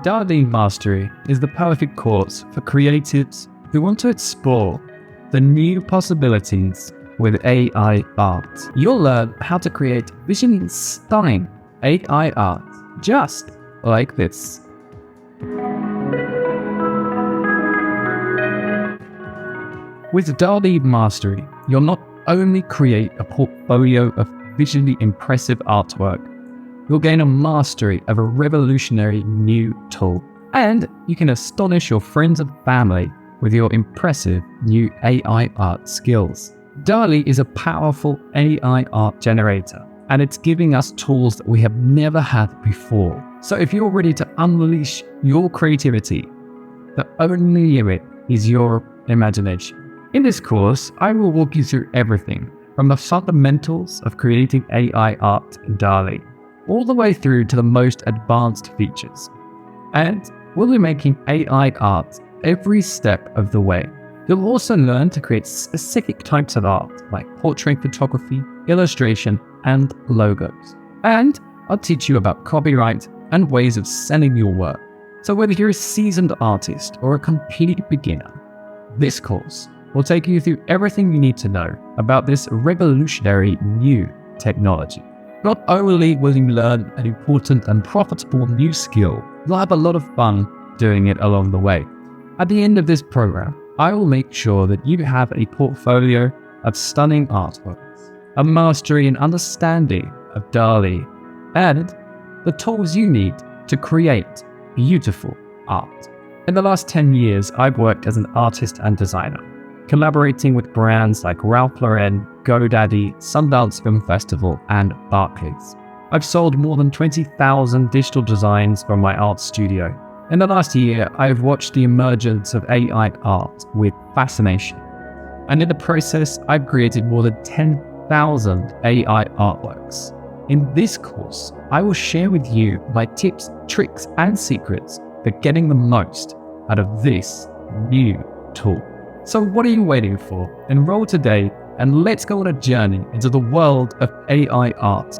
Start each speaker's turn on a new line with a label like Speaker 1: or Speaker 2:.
Speaker 1: DALL Mastery is the perfect course for creatives who want to explore the new possibilities with AI art. You'll learn how to create visually stunning AI art just like this. With DALL Mastery, you'll not only create a portfolio of visually impressive artwork, you'll gain a mastery of a revolutionary new tool. And you can astonish your friends and family with your impressive new AI art skills. DALL is a powerful AI art generator, and it's giving us tools that we have never had before. So if you're ready to unleash your creativity, the only limit is your imagination. In this course, I will walk you through everything from the fundamentals of creating AI art in DALL all the way through to the most advanced features. And we'll be making AI art every step of the way. You'll also learn to create specific types of art like portrait photography, illustration, and logos. And I'll teach you about copyright and ways of selling your work. So whether you're a seasoned artist or a complete beginner, this course will take you through everything you need to know about this revolutionary new technology. Not only will you learn an important and profitable new skill, you'll have a lot of fun doing it along the way. At the end of this program, I will make sure that you have a portfolio of stunning artworks, a mastery and understanding of DALL, and the tools you need to create beautiful art. In the last 10 years, I've worked as an artist and designer, collaborating with brands like Ralph Lauren, GoDaddy, Sundance Film Festival, and Barclays. I've sold more than 20,000 digital designs from my art studio. In the last year, I've watched the emergence of AI art with fascination. And in the process, I've created more than 10,000 AI artworks. In this course, I will share with you my tips, tricks, and secrets for getting the most out of this new tool. So what are you waiting for? Enroll today and let's go on a journey into the world of AI art.